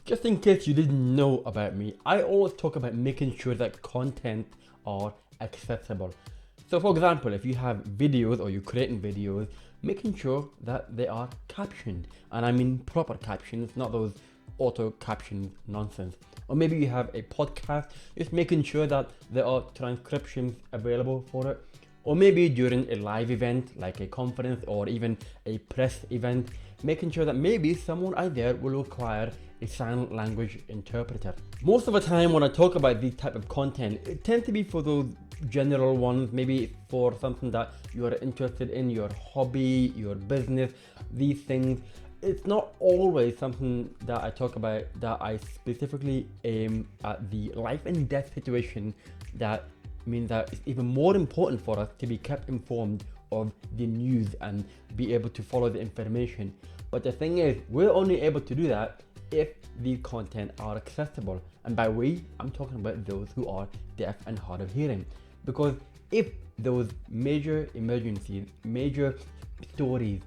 Just in case you didn't know about me, I always talk about making sure that content are accessible. So for example, if you have videos or you're creating videos, making sure that they are captioned. And I mean proper captions, not those auto caption nonsense. Or maybe you have a podcast, just making sure that there are transcriptions available for it. Or maybe during a live event like a conference or even a press event, making sure that maybe someone out there will require a sign language interpreter. Most of the time when I talk about these type of content, it tends to be for those general ones, maybe for something that you are interested in, your hobby, your business, these things. It's not always something that I talk about that I specifically aim at the life and death situation that means that it's even more important for us to be kept informed of the news and be able to follow the information. But the thing is, we're only able to do that if the content are accessible. And by we, I'm talking about those who are deaf and hard of hearing. Because if those major emergencies, major stories,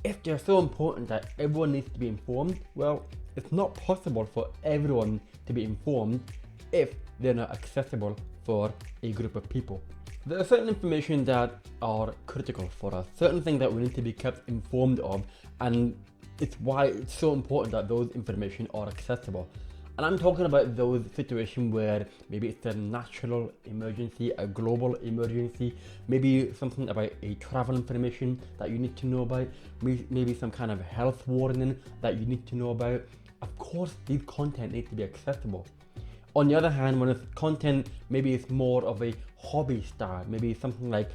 if they're so important that everyone needs to be informed, well, it's not possible for everyone to be informed if they're not accessible for a group of people. There are certain information that are critical for us, certain things that we need to be kept informed of, and it's why it's so important that those information are accessible. And I'm talking about those situations where maybe it's a national emergency, a global emergency, maybe something about a travel information that you need to know about, maybe some kind of health warning that you need to know about. Of course, these content need to be accessible. On the other hand, when it's content, maybe it's more of a hobby style, maybe something like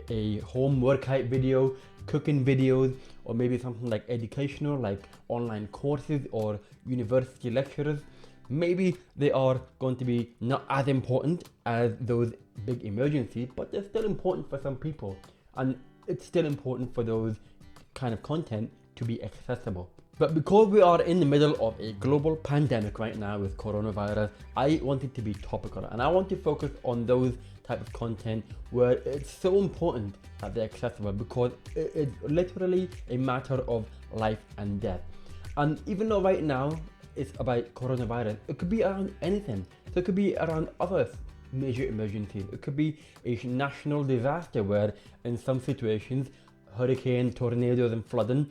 a home workout video, cooking videos, or maybe something like educational, like online courses or university lectures. Maybe they are going to be not as important as those big emergencies, but they're still important for some people. And it's still important for those kind of content to be accessible. But because we are in the middle of a global pandemic right now with coronavirus, I want it to be topical and I want to focus on those type of content where it's so important that they're accessible, because it's literally a matter of life and death. And even though right now it's about coronavirus, it could be around anything. So it could be around other major emergencies. It could be a national disaster where in some situations, hurricane, tornadoes and flooding,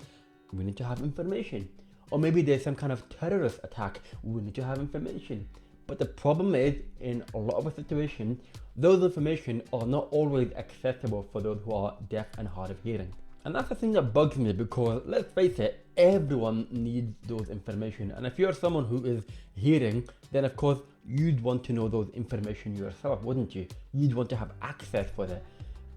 we need to have information. Or maybe there's some kind of terrorist attack, we need to have information. But the problem is, in a lot of the situations, those information are not always accessible for those who are deaf and hard of hearing. And that's the thing that bugs me, because let's face it, everyone needs those information. And if you're someone who is hearing, then of course you'd want to know those information yourself, wouldn't you? You'd want to have access for it.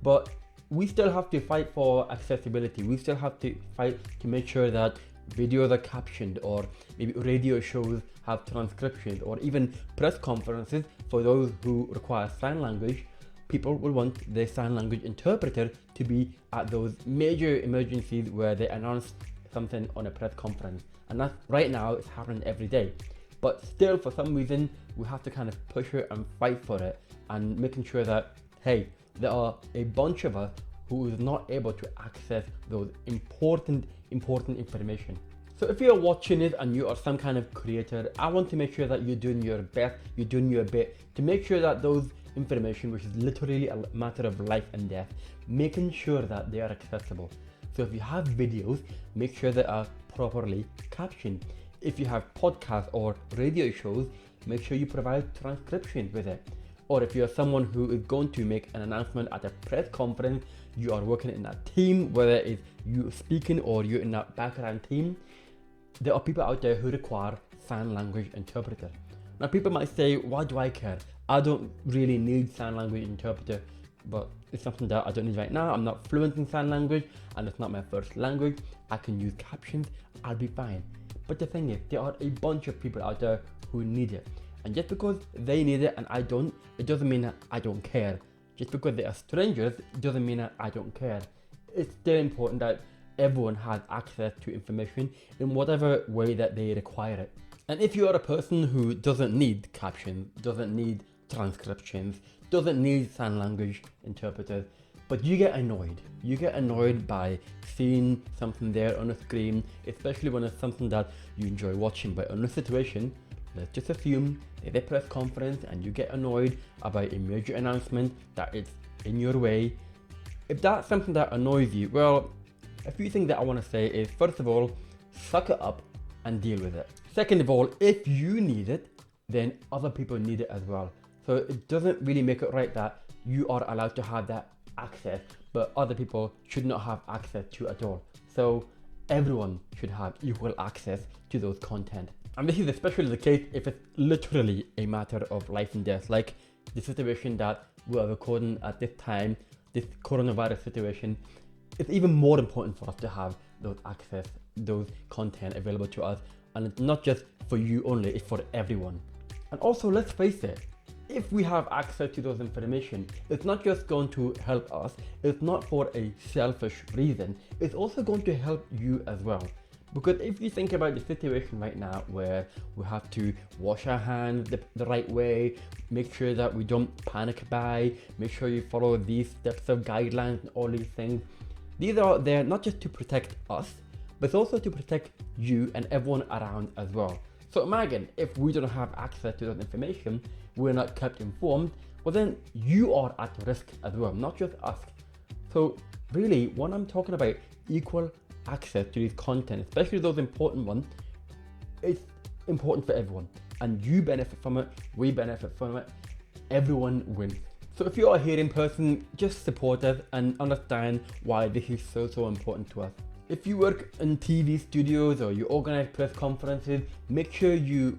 But we still have to fight for accessibility. We still have to fight to make sure that videos are captioned, or maybe radio shows have transcriptions, or even press conferences for those who require sign language. People will want their sign language interpreter to be at those major emergencies where they announce something on a press conference. And that right now is happening every day. But still, for some reason, we have to kind of push it and fight for it, and making sure that, hey, there are a bunch of us who is not able to access those important information. So if you're watching it and you are some kind of creator, I want to make sure that you're doing your best, you're doing your bit to make sure that those information, which is literally a matter of life and death, making sure that they are accessible. So if you have videos, make sure they are properly captioned. If you have podcasts or radio shows, make sure you provide transcription with it. Or if you're someone who is going to make an announcement at a press conference, you are working in a team, whether it's you speaking or you're in that background team, there are people out there who require sign language interpreter. Now people might say, why do I care? I don't really need sign language interpreter, but it's something that I don't need right now. I'm not fluent in sign language and it's not my first language. I can use captions, I'll be fine. But the thing is, there are a bunch of people out there who need it. And just because they need it and I don't, it doesn't mean that I don't care. Just because they are strangers, it doesn't mean that I don't care. It's still important that everyone has access to information in whatever way that they require it. And if you are a person who doesn't need captions, doesn't need transcriptions, doesn't need sign language interpreters, But you get annoyed. You get annoyed by seeing something there on the screen, especially when it's something that you enjoy watching. But in this situation, let's just assume there's a press conference and you get annoyed about a major announcement that is in your way. If that's something that annoys you, well, a few things that I want to say is, first of all, suck it up and deal with it. Second of all, if you need it, then other people need it as well. So it doesn't really make it right that you are allowed to have that access, but other people should not have access to at all. So everyone should have equal access to those content. And this is especially the case if it's literally a matter of life and death, like the situation that we are recording at this time, this coronavirus situation. It's even more important for us to have those access, those content available to us. And it's not just for you only, it's for everyone. And also, let's face it, if we have access to those information, it's not just going to help us, it's not for a selfish reason, it's also going to help you as well. Because if you think about the situation right now where we have to wash our hands the right way, make sure that we don't panic buy, make sure you follow these steps of guidelines and all these things, these are there not just to protect us, but also to protect you and everyone around as well. So imagine if we don't have access to that information, we're not kept informed, well then you are at risk as well, not just us. So really, when I'm talking about equal access to these content, especially those important ones, it's important for everyone. And you benefit from it, we benefit from it, everyone wins. So if you are here in person, just support us and understand why this is so important to us. If you work in TV studios or you organize press conferences, make sure you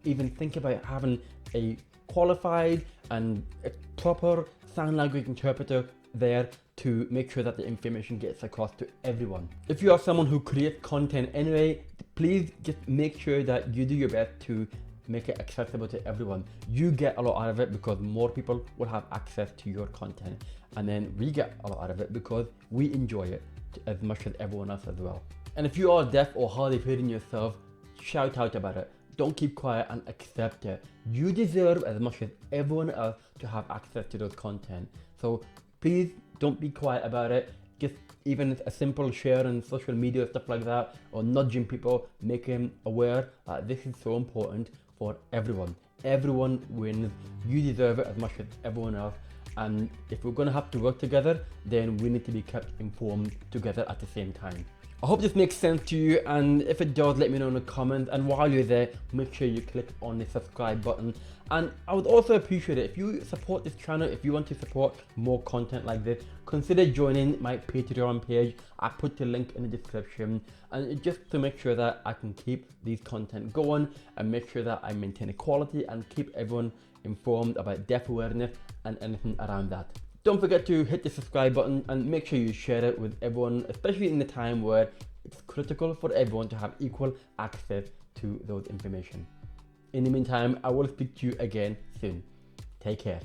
even think about having a qualified and a proper sign language interpreter there to make sure that the information gets across to everyone. If you are someone who creates content anyway, please just make sure that you do your best to make it accessible to everyone. You get a lot out of it because more people will have access to your content, and then we get a lot out of it because we enjoy it as much as everyone else as well. And if you are deaf or hard of hearing yourself, shout out about it. Don't keep quiet and accept it. You deserve as much as everyone else to have access to those content. So please don't be quiet about it. Just even a simple share on social media, stuff like that, or nudging people, making aware that this is so important for everyone. Everyone wins. You deserve it as much as everyone else. And if we're going to have to work together, then we need to be kept informed together at the same time. I hope this makes sense to you, and if it does, let me know in the comments. And while you're there, make sure you click on the subscribe button. And I would also appreciate it if you support this channel. If you want to support more content like this, consider joining my Patreon page. I put the link in the description, and it's just to make sure that I can keep these content going and make sure that I maintain equality and keep everyone informed about deaf awareness and anything around that. Don't forget to hit the subscribe button and make sure you share it with everyone, especially in the time where it's critical for everyone to have equal access to those information. In the meantime, I will speak to you again soon. Take care.